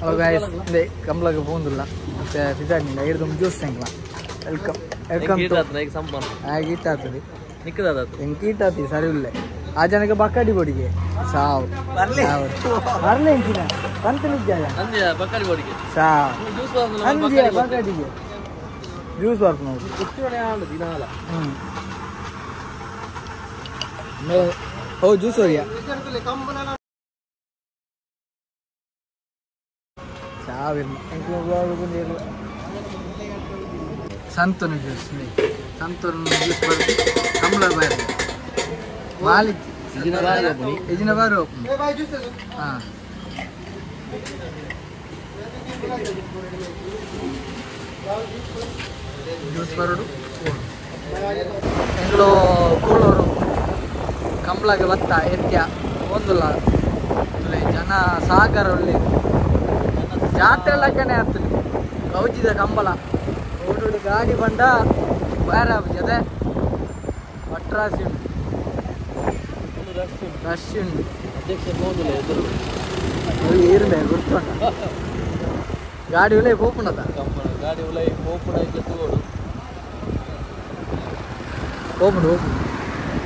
Halo guys, ini kamu lagi phone dulu lah. Saya tidak nih, air dum juice sengkla. Welcome to. Kita tadi. Yang kita tadi sariulle. Aja nih ke bakar di body ke. Saw. Barle yang kina. Kantor ni jaya. Anjir, bakar di body ke. Saw. Anjir, bakar di ke. Juice work no. Itu yang ada di mana lah. Oh juice हो गया. Santun juice nih. Santun juice berarti kamu lah bayar. Malik. Izin baru. Ah. Juice baru tu. Englo kolor. Kamu lagi batta etya. Ondula. Tule jana sagar ulle. ಜಾತ್ರೆ ಲಕ್ಕನೆ ಆಗ್ತದೆ ಕೌಜಿದ ಕಂಬಳ ಓಡೋಡಿ ಗಾಡಿ ಬಂಡ ಬೇರೆ ಜೊತೆ ಅಟ್ರಾಸಿ rush ಉಂಟು ಅಧ್ಯಕ್ಷ ಹೋದಿಲ್ಲ ಎದುರು ಏರಿದೆ ಗೊತ್ತುಂಟ ಗಾಡಿ ಉಲೈ ಪೋಪುಣದ ಗಾಡಿ ಉಲೈ ಪೋಪುಣ ಇದ್ದ ತಗೋಡು ಪೋಪುಣ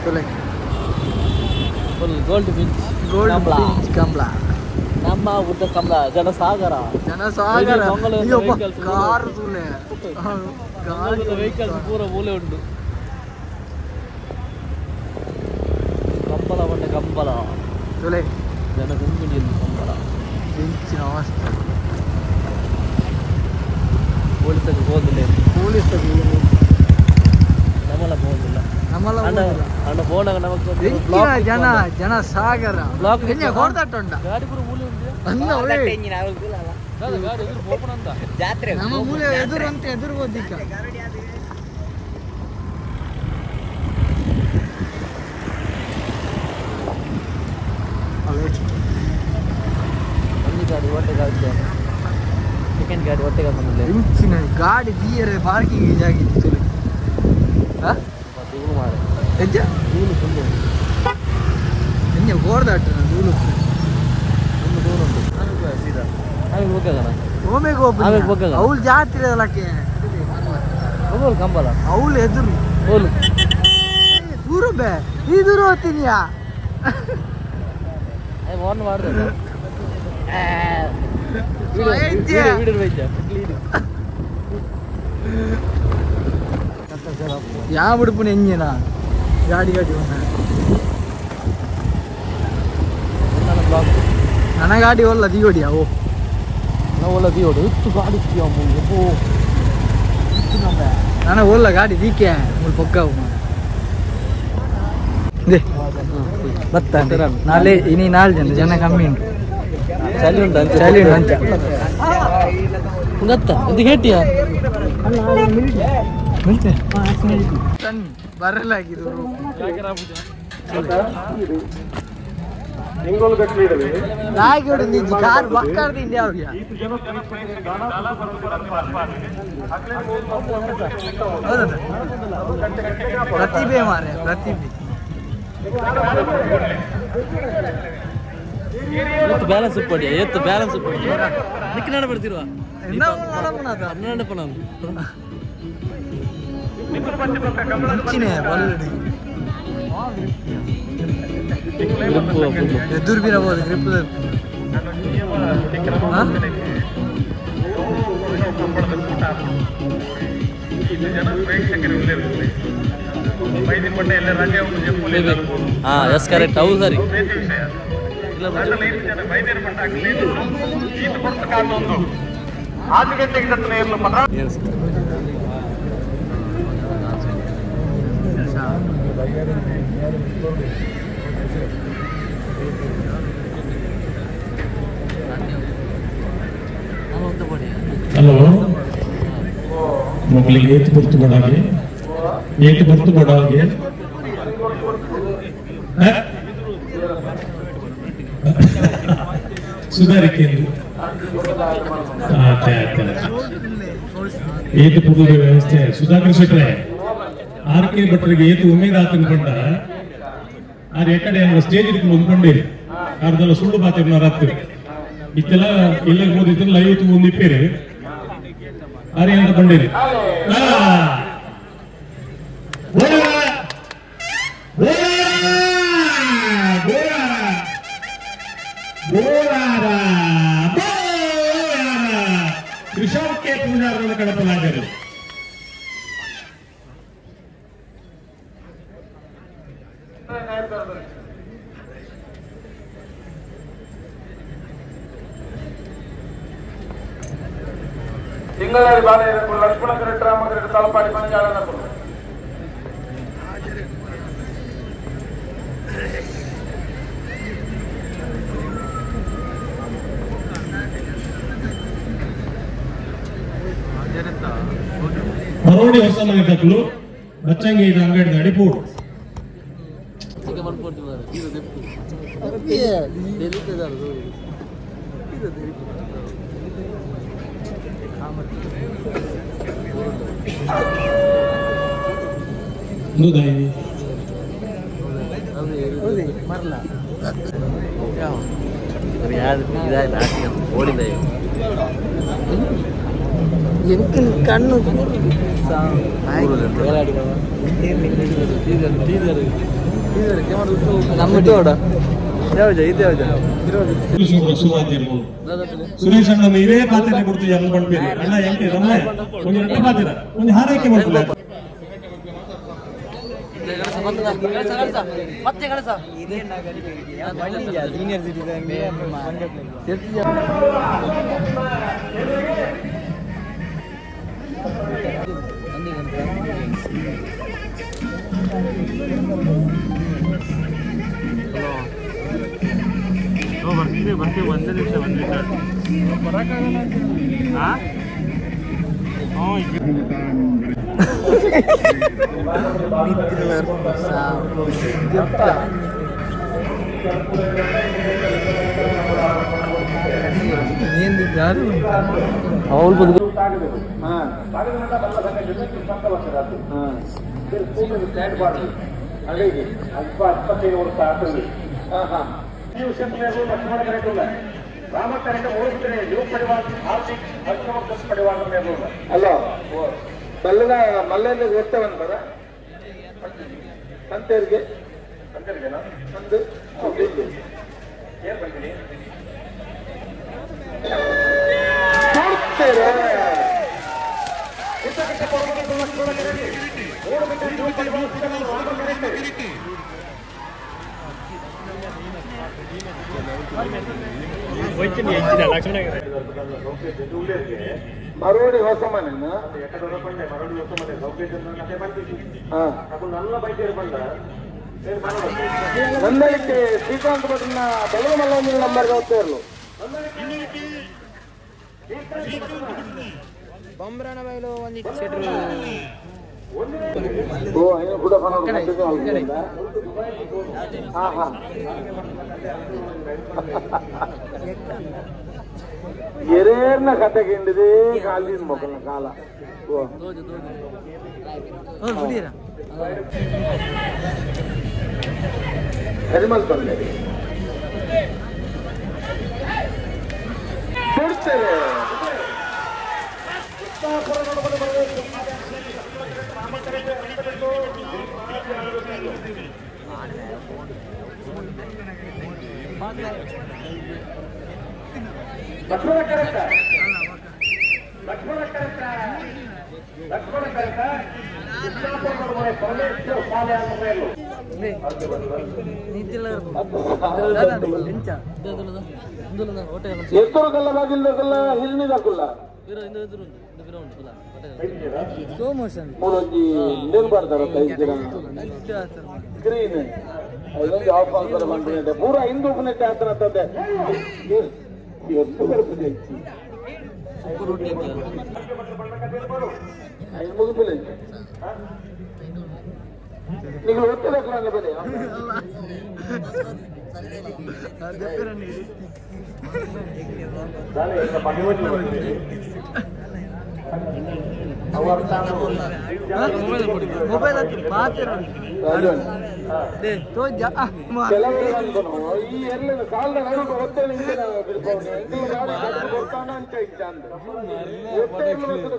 ತುಲೆ ಗೋಲ್ಡ್ ಬೀಚ್ ಕಂಬಳ ನಮ್ಮ ಉದ್ದ ಕಮಲ ಜನಸಾಗರ ಅಯ್ಯಪ್ಪ ಕಾರ್ ತುಲೆ ವೆಹಿಕಲ್ಸ್ ಪೂರ ಮೂಲೆ ಉಂಟು ಕಂಬಳ ಬಂಡೆ ಕಂಬಳ ತುಲೆ ಜನ ಗುಂಪಿನಿಯಲ್ಲಿ ಕಂಬಳ ಬೆಂಚಿನ ಅವಸ್ಥೆ ಪೊಲೀಸರಿಗೆ ಹೋದಿಲ್ಲ ನಮ್ಮಲ್ಲ ಹೋದಿಲ್ಲ ಅಣ್ಣ ಫೋನಾಗ ನಮಗೆ ಜನ ಸಾಗರ ಬ್ಲಾಕ್ ಹೊಡೆದಾಟುಂಡ ಗಾಡಿ ಪೂರ ಮೂಲೆ ಉಂಟು ಗಾಡಿ ಎದುರು ಹೋಗೋಣ ಅಂತ ಜಾತ್ರೆ ನಮ್ಮ ಮೂಲೆ ಎದುರು ಅಂತ ಎದುರು ಓದಿಕ್ಕ ಒಂದು ಗಾಡಿ ಒಟ್ಟಿಗೆ ಆಗುತ್ತೆ ಸೆಕೆಂಡ್ ಗಾಡಿ ಒಟ್ಟಿಗೆ ಹಾಕೊಂಡಿಲ್ಲ ಇಂಚಿನ ಗಾಡಿ ಗೀಯರ್ ಪಾರ್ಕಿಂಗ್ ಜಾಗಿತ್ತು ದೂರು ಮಾಡ ಹೆಜ್ಜ ದೂರು ತುಂಬ ಹೆಂಗೆ ಗೋರ್ದಾಟ ದೂರು ತುಂಬ ದೂರ ಉಂಟು ಸೀದಾ ಆಮೇಲೆ ಹೋಗೋಣ ಓಮೆಗೆ ಹೋಗ್ಬೇಕು ಅವಳು ಜಾತ್ರೆ ಅದಕ್ಕೆ ಹೋಗೋದು ಕಂಬಲ ಅವಳು ಎದುರು ಹೋಲು ದೂರ ಬೇ ಈ ದೂರ ಹೋಗ್ತೀನಿಯಾ ವಾರ್ನ್ ಮಾಡ್ದೆ ಯಾವ ಬಿಡ್ಪುನ ಎಂಜಿನ ಗಾಡಿ ಬ್ಲಾಕ್ ನನ್ನ ಗಾಡಿ ಒಲ್ಲ ದಿಗೋಡಿ ಅವು ಒಲ್ಲ ದಿಗೋಡು ಇತ್ತು ಗಾಡಿ ನನ್ನ ಒಲ್ಲ ಗಾಡಿ ದೀಕೆ ಪೊಕ್ಕವು ಬತ್ತ ನಾಳೆ ಇನಿ 4 ಜನ ಕಮ್ಮಿ ಉಂಟು ಚಳಿ ಉಂಟು ಅಂತ ಗೊತ್ತಾ ಇದು ಹೇಟಿಯ ಬರಲಾಗಿದ್ದು ಕಾರ್ ಬಕ್ಕಾರ್ದಿಂದ ಅವ್ರಿಗೆ ಪ್ರತಿಭೆ ಮಾರೆ ಪ್ರತಿಭೆ ಬ್ಯಾಲೆನ್ಸ್ ಉಪ್ಪಡಿ ಎತ್ತು ಬ್ಯಾಲೆನ್ಸ್ ಉಪ್ಪಡಿ ನಿಕ್ಕ ನಡ ಬರ್ತಿರುವ ಎದುರು ಬೀರಬಹುದು ಗ್ರಿಪ್ ಎಸ್ ಕರೆಕ್ಟ್ ಹೌದು ಸರಿ Hello. ಮಕ್ಕಳಿಗೆ ಏತು ಬರ್ತು ಬಡಾಗೆ ಸುಧಾರಿಕೆ ಏತು ಪುರದ ವ್ಯವಸ್ಥೆ ಸುಧಾಕರ್ ಶೆಟ್ರೆ ಆರ್ಕೆ ಭಟ್ರಿಗೆ ಏತು ಉಮೇದ್ ಆತನ್ಕೊಂಡ ಆರ್ ಎಕಡೆ ಸ್ಟೇಜ್ ಇಟ್ಕೊಂಡು ಹೊಂದ್ಕೊಂಡಿರಿ ಅರ್ಧಲ್ಲ ಸುಳ್ಳು ಬಾತಿರ್ನ ರಾತ್ರಿ ಇತ್ತೆಲ್ಲ ಇಲ್ಲ ಓದಿದ್ರು ಲೈವ್ ಒಂದು ಇಪ್ಪೇರಿ ಆರಿ ಅಂತ ಬಂದಿರಿ ऋषभ के पूजारों कड़पलागರು ತಿಂಗಳಾರಿ ಬಾಳೆಯರಕು ಲಕ್ಷ್ಮಣ ಕರೆಟ್ರಾಮಗರ ತಲಪಾಡಿ ಪಂಚಾಲನಕು ಮರೋಡಿ ಹೊಸ ಮನೆ ತಕ್ಕಲು ಬಚ್ಚಂಗಿ ಇದು ಅಂಗಡಿ ಅಡಿಪೂಡು ಕಣ್ಣು ಸುರೇಶ್ ಅಣ್ಣ ಇದೇ ಪಾತ್ರೆ ಕೊಡ್ತೀವಿ ಎಲ್ಲ ಬಂದ್ಬೇಡಿ ಅಣ್ಣ ಎಂಟೆ ರಮ್ಮ ಒಂದು ರೊಟ್ಟಿ ಪಾತ್ರ ಒಂದು ಹಾರೈಕೆ ಮಾಡ್ತಿಲ್ಲ ಸೀನಿಯರ್ ಸಿಟಿಸನ್ ಬರ್ತೀವಿ ಒಂದೇ ನಿಮಿಷ ಬರೋಕ್ಕಾಗಲ್ಲ ಅಲ್ಲೋ ಬೆಲ್ಲದ ಮಲ್ಲೆಯಲ್ಲಿ ಓದ್ತೇವಂತಾರ ಸಂತೇರಿಗೆ ಒಂದು ಏನ್ ಬರ್ತೀನಿ ಮರೋಡಿ ಹೊಸ ಮನೆ ನಂದಳಿಕೆ ಶ್ರೀಕಾಂತ್ ಭಟ್ನ ಬೆಳಗ್ಗೆ ಮಲ್ಲೊಂದು ನಂಬರ್ಗೆ ಹೋಗ್ತಾ ಇರಲು ಬೊಂಬ್ರಣ ಬಯಲು ಒಂದಿಟ್ಟು ಕೂಡ ಎರೇರ್ನ ಕತೆಗೆ ಹಿಂಡಿದೆ ಕಾಲಿನ ಮೊಗಲ ಕಾಲ ಅನಿಮಲ್ ಬಂದೆ ಕೊಡ್ತೇವೆ ಲಕ್ಷ್ಮಣ ಕರೆಕ್ಟ ಎತ್ತರು ಕಲ್ಲ ಬಾಗಿಲ್ದಲ್ಲ ಹಿಲ್ನಿದಾಕುಲ್ಲ ಮೂರೊಂಜಿ ನೀರು ಬರ್ತಾರ ಸ್ಕ್ರೀನ್ ಅದೊಂದು ಆಫ್ ಆಗ್ತಾರೆ ಮಾಡ್ಬಿಟ್ಟೆ ಪೂರ ಹಿಂದೂ ಉಪನೆಟ್ಟೆ ಆಗ್ತಾನೆ ಅಂತಂದೆ ಎಷ್ಟು ಬರ್ತದೆ ಮುಗಿದಿಲ್ಲ ನೀವು ಗೊತ್ತಿರಲ್ಲ ಅಲ್ಲ ಬರೀ ಮೊಬೈಲ್ ಈ ಎಲ್ಲ ಕಾಲ ಗೊತ್ತಾನ ಅಂತ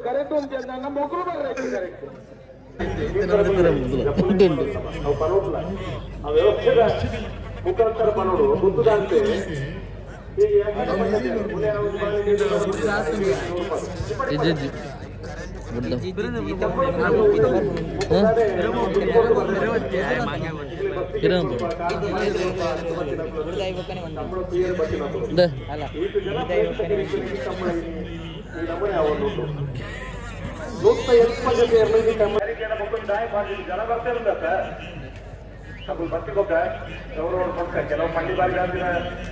ಕರೆಕ್ಟ್ ಅಂತ ನಮ್ಮ ಒಬ್ಬರು ಕರೆಕ್ಟ್ ವ್ಯವಸ್ಥೆದ ಮುಖಾಂತರ ಮಾಡೋದು ಗೊತ್ತದಂತೆ ಜನ ಬರ್ತಿರುತ್ತ ಸ್ವಲ್ಪ ಬರ್ತಿಗೋಕ ಗೌರವ ಪಕ್ಕ ಕೆಲವು ಪಂಡಿ ಬಾರಿ ಜಾತಿನ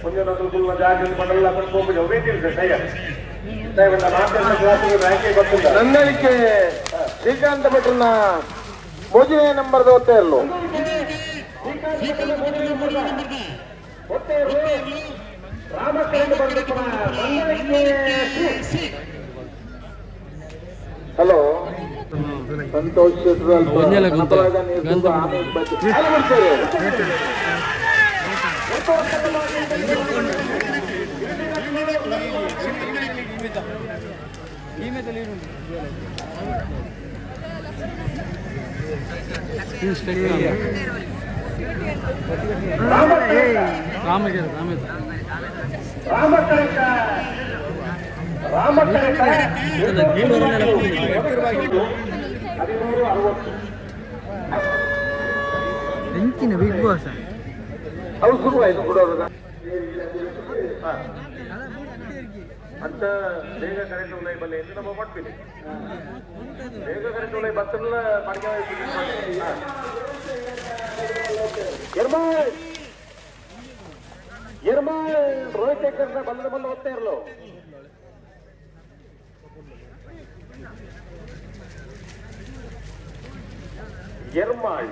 ಒಂದೊಂದು ಜಾಗ ಮಂಡಲ ಹೋಗ್ಬಿಟ್ಟು ವೇಟಿರುತ್ತೆ ನಂದಳಿಕೆ ಶ್ರೀಕಾಂತ ಭಟ್ರನ್ನ ಮೋಜಿನ ನಂಬರ್ ಓದ್ತಾ ಇರಲು ಹಲೋ ಸಂತೋಷ್ ಎಂಚಿನ ಬಿಗ್ ಬಾಸ್ ಅವು ಶುರುವಾಯಿತು ಕೊಡೋದು ಅಂತ ಬೇಗ ಕರೆಂಟ್ ಉಳ್ಳ ಬಲ್ಲೆ ಎಂದು ನಮ್ಮ ಮಾಡ್ತೀನಿ ಬೇಗ ಕರೆಂಟ್ ಉಳ್ಳ ಬತ್ತಲ್ಲ ಪಡಿಕೆ ಎರ್ಮಾಳ್ ರೋಹಿತ್ ಶೇಖರ್ನ ಬಂದ ಓದ್ತಾ ಇರಲು ಎರ್ಮಾಳ್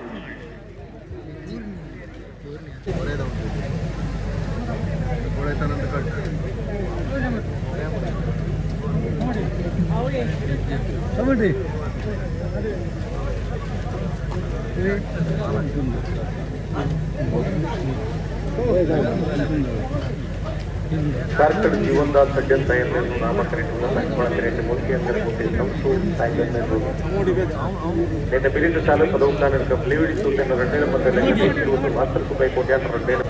ಕಾರ್ಕಳ ಜೀವನದಾಲ್ ಸಜ್ಜನ್ ತಾಯಿಯನ್ನು ನಾಮಕರಿಸುವ ಸಂಕೇತ ಮುಖ್ಯಂತರ ಸಂಸ್ಥೆ నేటి బిల్లు చాలా చదువుతాను ప్లీవిడి సూచన 2010 మాస్టర్ రూపాయి కోట్యాంతర 2000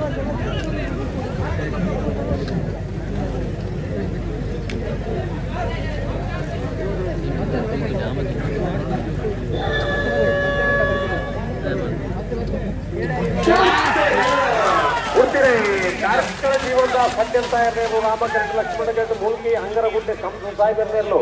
ಕಾರ್ಕಳ ಜೀವನದ ಸಜ್ಜನ್ ತಾಯಿಯನ್ನು ನಾಮಕರಣ ಲಕ್ಷ್ಮಣಗಡ್ಡ ಮೂಲ್ಕಿ ಅಂಗರಗುಡ್ಡೆ ಸಾಯಿಬರ್ನೇರ್ಲು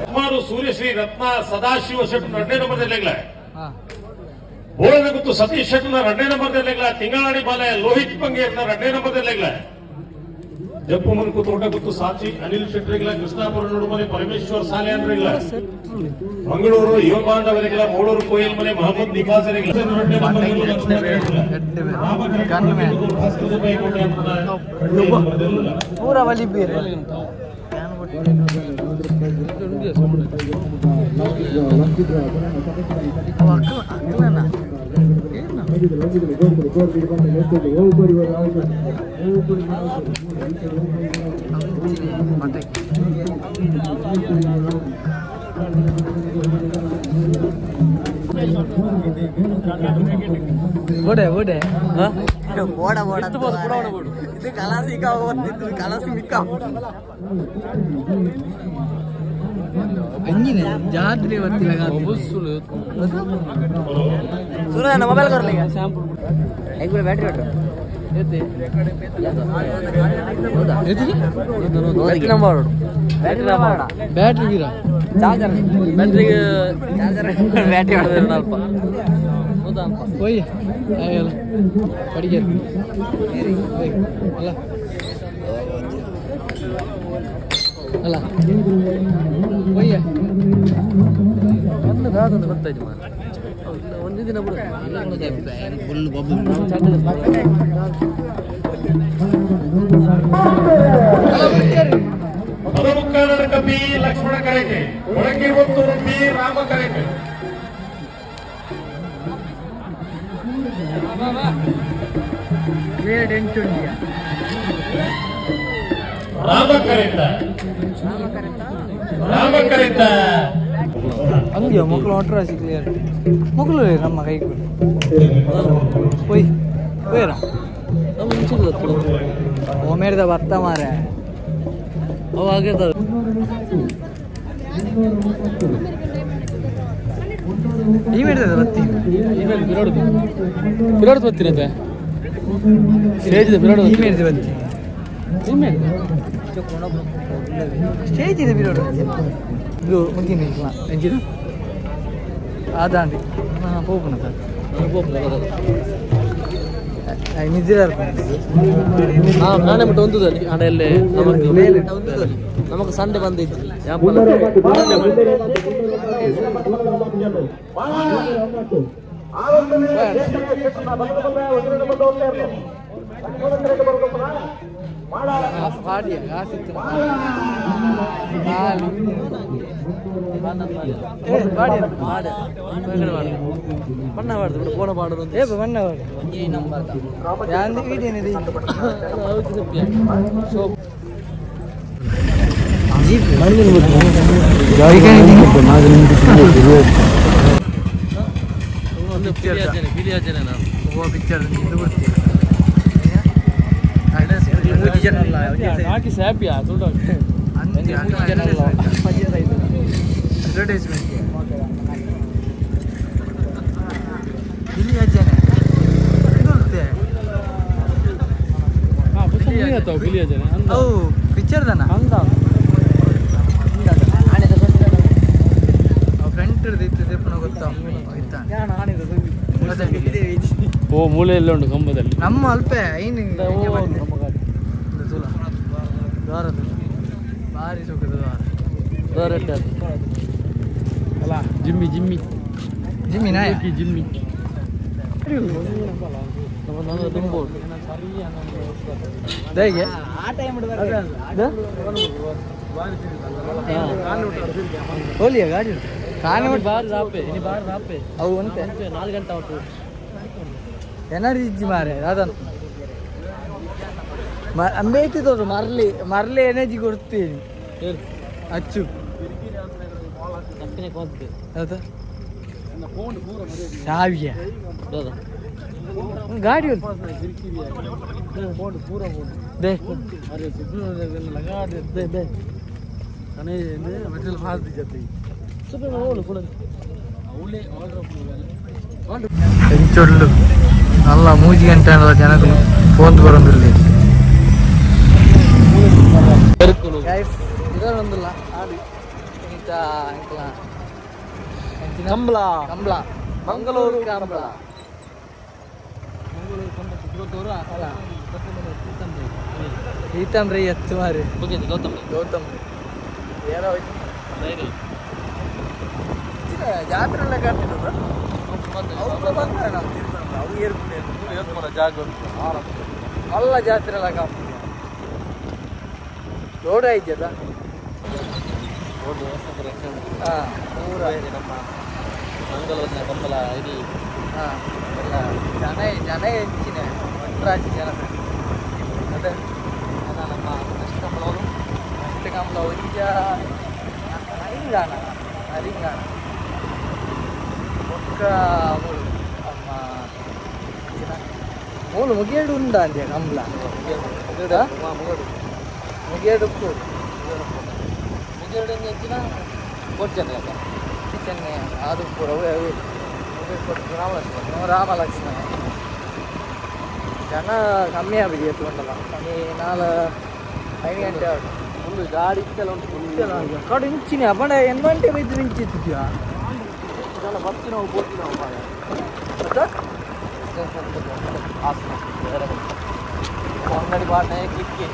ಸುಮಾರು ಸೂರ್ಯಶ್ರೀ ರತ್ನ ಸದಾಶಿವ ಶೆಟ್ಟಿ 2ನೇ ನಂಬರ್ದಲ್ಲಿಲ್ಲ ಬೋಳನ ಗುತ್ತು ಸತೀಶ್ ಶೆಟ್ಟಿನ 2ನೇ ನಂಬರ್ದಲ್ಲಿಲ್ಲ ತಿಂಗಳಾಡಿ ಬಾಲೆ ಲೋಹಿತ್ ಪಂಗೇರ್ನ 2ನೇ ನಂಬರ್ದಲ್ಲಿಲ್ಲ ಜಪ್ಪು ಮುನ್ಕು ತೋಟ ಗುತ್ತು ಸಾಚಿ ಅನಿಲ್ ಶೆಟ್ಟರಿಗಿಲ್ಲ ಕೃಷ್ಣಾಪುರ ನೋಡುಮನೆ ಪರಮೇಶ್ವರ್ ಸಾಲೆ ಅಂದ್ರಿಲ್ಲ ಮಂಗಳೂರು ಯುವ ಬಾಂಧವರಿಗಿಲ್ಲ ಮೂಳೂರು ಕೋಯಿಲ್ ಮನೆ ಮಹಮ್ಮದ್ ನಿವಾಸರಿಗಿಲ್ಲ ಪೂರ ವಲಿ ಬೀರ್ ಓಡೆ ಓಡೆ ಓಡ ಓಡ ಇದು ಕಲಾಸಿಕ ಹೋಗ್ತಿತ್ತು ಕಲಾಸಿ ಮಿಕ್ಕ ಅಂಜಿನ ಜಾತ್ರೆ ಬರ್ತಿಲ್ಲ ಸುರ ಮೊಬೈಲ್ ಕರ್ಲಿ ಶಾಂಪು एक बार बैटरी बैठ येते बैटरी नंबर बैटरी गिरा चार्जर बैटरी चार्जर बैटरी ಹೊಡೆದ ಅಲ್ಪ ಹೌದಾ ಓಯ್ ಅಲ್ಲ ಒಯ್ಯ ಒಂದು ದಾದೊಂದು ಗೊತ್ತಾಯ್ತು ಮಾರ ಒಂದು ದಿನ ಬಿಡು ಫುಲ್ ಕರ್ನಾಟಕ ಬಿ ಲಕ್ಷ್ಮಣ ಕರೆಗೆ ಒಳಗೆ ಒತ್ತೂರು ಬಿ ರಾಮ ಕರೆಗೆ ರಾಮ ಕರೆತ ಹಂಗೆ ಮಕ್ಕಳು ಒಟ್ಟರಾಸಿ ಕ್ಲಿಯರ್ ಮಕ್ಕಳು ನಮ್ಮ ಕೈ ಒಯ್ ಒಯ್ಯರ ಓಮೇರ್ದ ಭತ್ತ ಮಾರೆ ಅವು ಆಗಿರ್ತಾವೆ ಈ ಮೇಡ್ದ ಬತ್ತಿ ಬಿರಾಡ್ ಬತ್ತಿರತ್ತೆ ಸ್ಟೇಜ್ ಬಿರಾಡ್ ಈ ಮೇಡ್ದು ಬತ್ತಿ ಸ್ಟೇಜ್ ಇದೆ ಬಿರಾಡು ಇದು ಮುಗಿನ ಎಂಜಿನ ಅದಾಂಡಿ ಹೋಗೋಣ ನಿದ್ದೆ ನಾನೇ ಬಿಟ್ಟು ಒಂದುದಲ್ಲಿ ಹಣೆಯಲ್ಲೇ ನಮಗೆ ಸಂಡೆ ಬಂದಿತ್ತು ಫೋನ್ ಮಾಡೋದು ಪಿಕ್ಚರ್ ಓ ಮೂಲೆಯಲ್ಲ ಉಂಟು ಕಂಬದಲ್ಲಿ ನಮ್ಮ ಅಲ್ಪೆ ಭಾರಿ ಸುಖದ ಅಲ್ಲ ಜಿಮ್ಮಿ ಜಿಮ್ಮಿ ಜಿಮ್ಮಿ ನಾಯ ಜಿಮ್ಮಿ ಹೇಗೆ ಹೋಲಿಯ ಗಾಡಿ ಕಾಣೆ ಬಾರಿ ರಾಪೆ ಇನಿ ಬಾರಿ ರಾಪೆ ಅವು ಅಂತೆ 4 ಗಂಟೆ ಅವತ್ತು ಎನರ್ಜಿ ಇಜ್ಜಿ ಮಾರೆ ಅದನ್ನು ಅಂಬೇತಿ ತೋರು ಮರಲಿ ಎನರ್ಜಿ ಕೊಡ್ತೀನಿ ಅಚ್ಚು ಹೌದಾ ಸಾವಿಯ ಗಾಡಿ ಎಂಚೊಳ್ಳು ನಲ್ಲ ಮೂಜಿ ಗಂಟೆ ಜನಗಳು ಫೋನ್ ಬರೋದಿಲ್ಲ ಇದೊಂದಿಲ್ಲ ಕಂಬಳ ಕಂಬಳ ಮಂಗಳೂರು ಕಂಬಳ ಈತನ್ ರೈ ಎತ್ತು ಮಾರಿ ಗೌತಮ್ ಜಾತ್ರೆ ಎಲ್ಲ ಕಾಣ್ತಿರೋದು ಅಲ್ಲ ಜಾತ್ರೆ ಎಲ್ಲ ಕಾಮ ರೋಡ್ ಐತದ ನಮ್ಮ ಮಂಗಳೂರಿನ ಕಂಬಳ ಇಡೀ ಎಲ್ಲ ಜನ ಹೆಚ್ಚಿನ ರಾಶಿ ಜನ ಅದೇ ನಮ್ಮ ಅಷ್ಟಕಂಬಳವರು ಅಷ್ಟಕಂಬಳ ಒಂಜ ಹರಿಂಗಾಣ ಒಕ್ಕ ಅಮ್ಮ ಮೂಲು ಮುಗಿಯಡು ಉಂಟಾ ಅಂತೆ ಕಂಬಳ ಮುಗಿಯಡು ಮುಗಿಯಡು ಹೆಚ್ಚಿನ ಕೊಡ್ತೇನೆ ಚೆನ್ನೆ ಅದು ಪೂರ ರಾಮಲಕ್ಷ್ಮಣ ಜನ ಕಮ್ಮಿ ಆಗಿದೆ ಎತ್ಕೊಂಡಲ್ಲ ನಾಳೆ 5 ಗಂಟೆ ಫುಲ್ ಗಾಡಿ ಇತ್ತೆಲ್ಲ ಉಂಟು ಕಡೆ ಇಂಚಿನ ಅಪ್ಪಣ 8 ಗಂಟೆ ಬಿದ್ದು ಇಂಚಿತ್ತಿದ್ಯಾ ಜನ ಬರ್ತೀವಿ ನಾವು ಬೋಡ್ತೀವಿ ನಾವು ಅಂಗಡಿ ಬಾಟ ಕ್ಲಿಕ್ಕಿ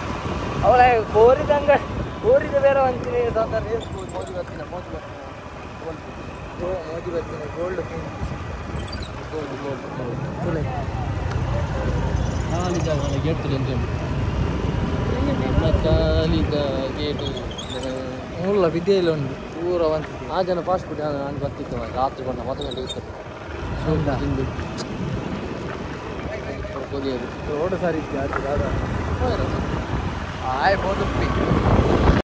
ಅವಳ ಕೋರಿದ ಅಂಗಡಿ ಕೋರಿದ ಬೇರೆ ಅಂತೀನಿ ಮೋದಿ ಬರ್ತೀನಿ ಗೋಲ್ಡ್ ಗೇಟ್ ಕಾಲಿದ ಗೇಟು ಮೂಲ ವಿದ್ಯೆಯಲ್ಲಿ ಉಂಟು ಪೂರ ಒಂದು ಆ ಜನ ಫಾಸ್ಟ್ ಫುಡ್ ನಾನು ಬರ್ತಿತ್ತು ರಾತ್ರಿ ಬಂದ 10 ಗಂಟೆ ಇತ್ತು ತಿಂದು ರೋಡ್ ಸರಿ ಇತ್ತು ಆಯ್ಬೋದು